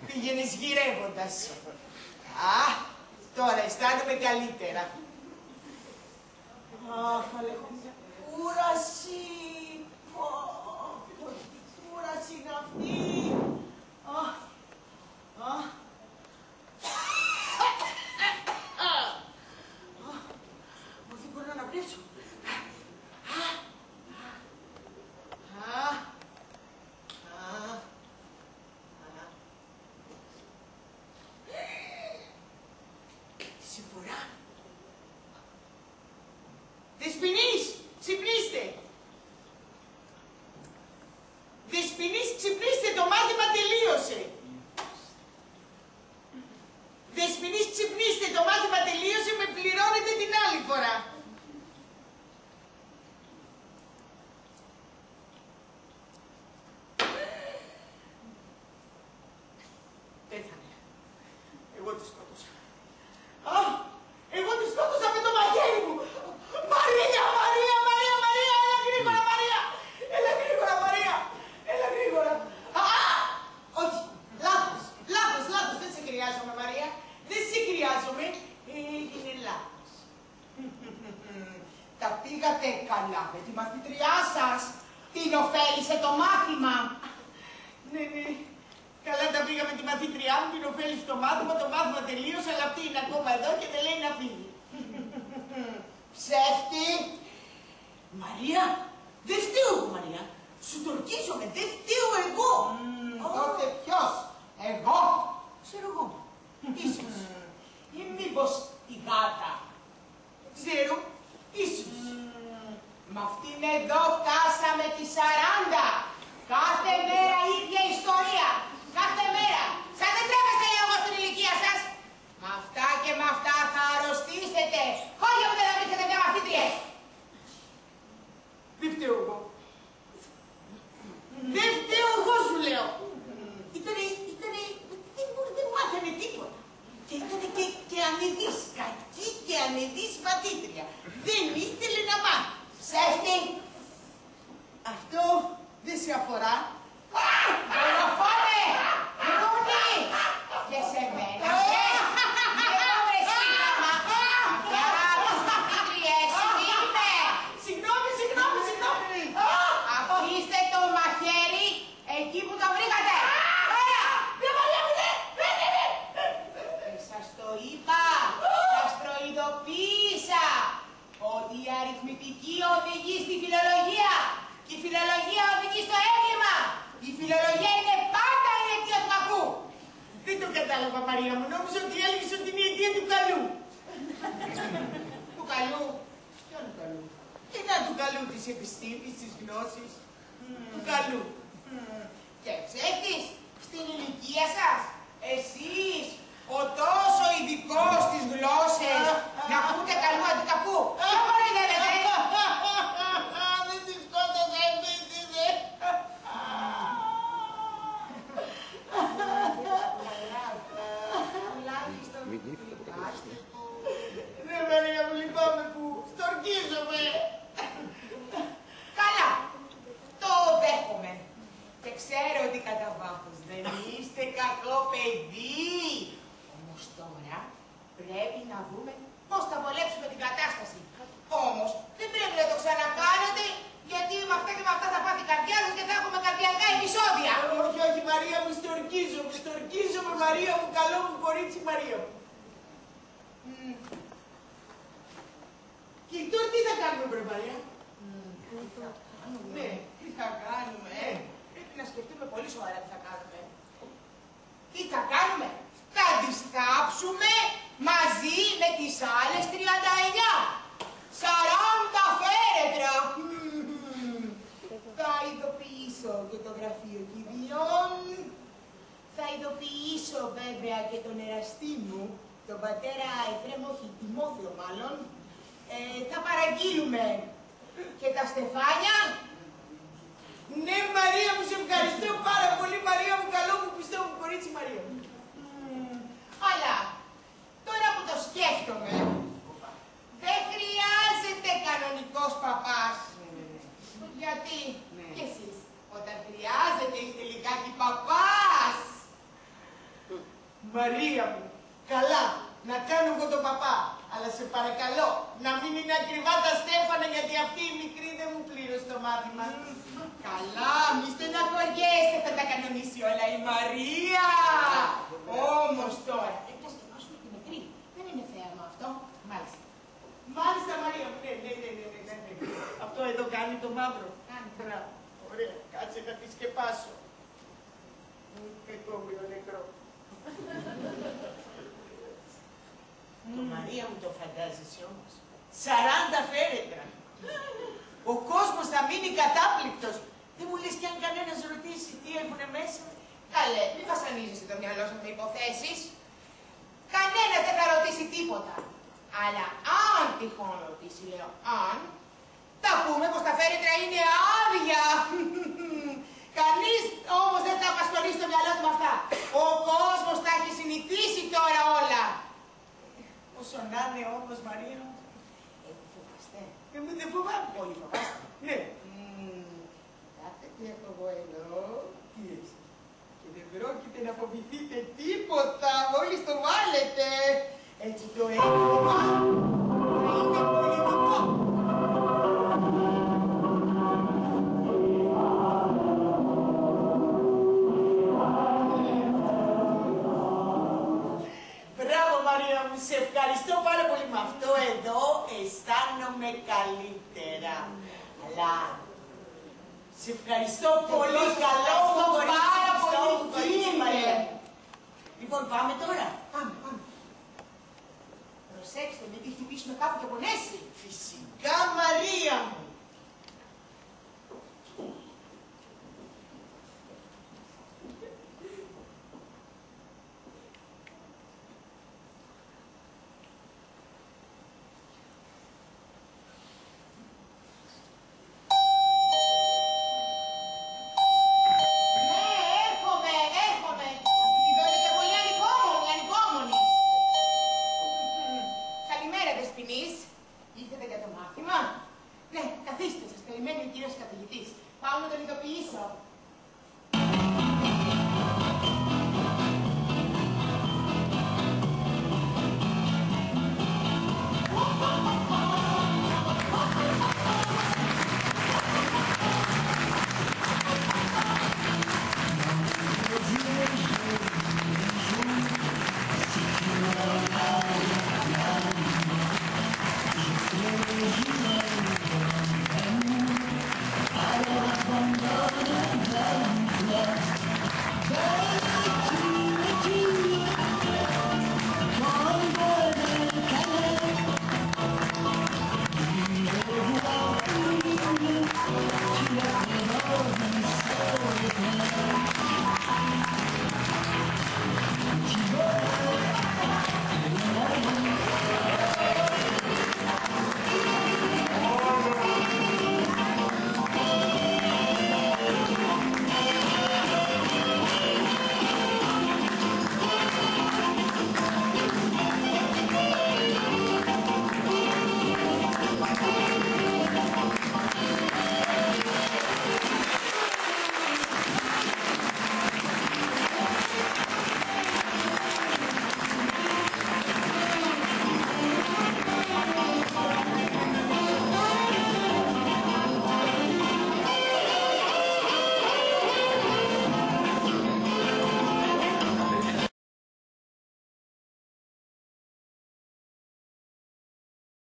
Πήγαινες γυρεύοντας. Α, τώρα αισθάνομαι καλύτερα. Αχ, αλλά έχω μια κούραση. Τι κούραση είναι αυτή. Δεν μπορώ να αναπνεύσω. Συμφορά. Δεσποινής, ξυπνήστε. Δεσποινής, ξυπνήστε, το μάθημα τελείωσε. Δεσποινής, ξυπνήστε, το μάθημα τελείωσε, με πληρώνετε την άλλη φορά. Πέθανε. Εγώ τη σκότωσα. Εγώ τη σκότωσα με το μαχαίρι μου. Μαρία, Μαρία, Μαρία, Μαρία, έλα γρήγορα, Μαρία. Έλα γρήγορα, Μαρία. Έλα γρήγορα. Όχι, λάθος, λάθος, λάθος. Δεν σε χρειάζομαι, Μαρία. Δεν σε χρειάζομαι. Έγινε λάθος. Τα πήγατε καλά με τη μαθητριά σας. Την ωφέλησε το μάθημα. Ναι, ναι. Καλά τα πήγα με τη μαθήτριά μου, την ωφέλησε το μάθημα τελείωσε, αλλά αυτή είναι ακόμα εδώ και δεν λέει να φύγει. Ψεύτη! Μαρία, δεν φταίω εγώ, Μαρία. Σου τορκίζομαι, δεν φταίω εγώ. Τότε ποιος? Εγώ. Ξέρω εγώ. Ίσως. Ή μήπως η γάτα. Ξέρω. Ίσως. Μ' αυτήν εδώ φτάσαμε τις 40. Κάθε μέρα ίδια ιστορία. Κάθε μέρα. Σαν δεν τρέπεστε λίγο στην ηλικία σας. Μ' αυτά και μ' αυτά θα αρρωστήσετε. Χώρια μου δεν θα βρίσκετε μια μαθήτριες. Δεν φταίω εγώ. Δεν φταίω εγώ, σου λέω. Δεν μάθανε τίποτα. Και ήτανε και ανεδής. Κακή και ανεδής μαθήτρια. Δεν ήθελε να μάθει. Ψεύτη. Αυτό δεν σε αφορά. Δολοφόνε! Ρούνι! Και σε μένα, εγώ βρε σύντομα. Για τις μαθήτριες, είμαι. Συγγνώμη. Αφήστε το μαχαίρι εκεί που το βρήκατε. Ωραία! Δεν βαριέμαι! Σας το είπα, σας προειδοποίησα ότι η αριθμητική οδηγεί στη φιλολογία και η φιλολογία οδηγεί στο έγκλημα. Η φιλολογία είναι πάντα η αιτία του κακού. Δεν το κατάλαβα, Μαρία μου. Νόμιζα ότι έλεγες ότι είναι η αιτία του καλού. Του καλού. Ποιον του καλού? Είναι του καλού της επιστήμης, της γνώσης. Του καλού. Και ψεύτης, στην ηλικία σας, εσείς, ο τόσο ειδικός στις γλώσσες, να ακούτε καλού αντί κακού. Δεν μπορείτε, δεν τη σκότωσα επίτηδε. Ναι, Μαρία μου, λυπάμαι που στορκίζομαι. Καλά, το δέχομαι. Και ξέρω ότι κατά βάθος δεν είστε κακό παιδί. Όμως τώρα πρέπει να δούμε πώς θα βολέψουμε την κατάσταση. Όμως δεν πρέπει να το ξανακάνετε, γιατί με αυτά και με αυτά θα πάθει η καρδιά σας και θα έχουμε καρδιακά επεισόδια. Όχι, Μαρία μου, στορκίζομαι, Μαρία μου, καλό μου κορίτσι, Μαρία μου. Και τώρα τι θα κάνουμε, βρε Μαρία? Ναι, τι θα κάνουμε, Πρέπει να σκεφτούμε πολύ σοβαρά τι θα κάνουμε. Τι θα κάνουμε? Θα τις θάψουμε μαζί με τις άλλες 39. 40 φέρετρα. Θα ειδοποιήσω και το γραφείο κηδείων. Θα ειδοποιήσω βέβαια και τον εραστή μου, τον πατέρα Εφραίμ, όχι Τιμόθεο μάλλον. Θα παραγγείλουμε και τα στεφάνια. Ναι, Μαρία μου, σε ευχαριστώ πάρα πολύ, Μαρία μου, καλό μου, πιστεύω μου, κορίτσι Μαρία μου. Αλλά, τώρα που το σκέφτομαι, δεν χρειάζεται κανονικός παπάς. Γιατί, κι εσείς, όταν χρειάζεται είστε λιγάκι παπάς. Μαρία μου, καλά, να κάνω εγώ τον παπά. Αλλά σε παρακαλώ, να μην είναι ακριβά τα στέφανα, γιατί αυτή η μικρή δεν μου πλήρωσε το μάθημα. Καλά, μη στεναχωριέστε, θα τα κανονίσει όλα η Μαρία. Όμως τώρα, εκτός και βάζουμε τη μικρή, δεν είναι θέαμα αυτό. Μάλιστα. Μάλιστα, Μαρία μου, ναι. Αυτό εδώ κάνει το μαύρο. Κάνει. Μπράβο. Ωραία, κάτσε να τη σκεπάσω. Εκόβει νεκρό. Το Μαρία μου το φαντάζεσαι όμως. 40 φέρετρα. Ο κόσμος θα μείνει κατάπληκτος. Δεν μου λες κι αν κανένας ρωτήσει τι έχουνε μέσα. Καλέ, μην βασανίζεσαι το μυαλό σου με υποθέσεις. Κανένας δεν θα ρωτήσει τίποτα. Αλλά αν τυχόν ρωτήσει, λέω, αν, θα πούμε πως τα φέρετρα είναι άδεια. Κανείς όμως δεν θα απασχολήσει το μυαλό του με αυτά. Ο κόσμος τα έχει συνηθίσει τώρα όλα. Όσο να είναι όμως, Μαρία μου. Φοβάστε. Δεν φοβάμαι. Πολύ φοβάστε. Ναι. Κοιτάξτε τι έχω εγώ εδώ. Τι έχεις? Και δεν πρόκειται να φοβηθείτε τίποτα. Μόλις το βάλετε. Έτσι το έγκλημα θα είναι πολιτικό. Μπράβο, Μαρία μου, σε ευχαριστώ πάρα πολύ. Με αυτό εδώ αισθάνομαι καλύτερα. Αλλά σε ευχαριστώ πολύ. Καλό μου πάρα πολύ, κύριε. Λοιπόν, πάμε τώρα. Πάμε. Προσέξτε, μην τη χτυπήσουμε κάπου και πονέσει.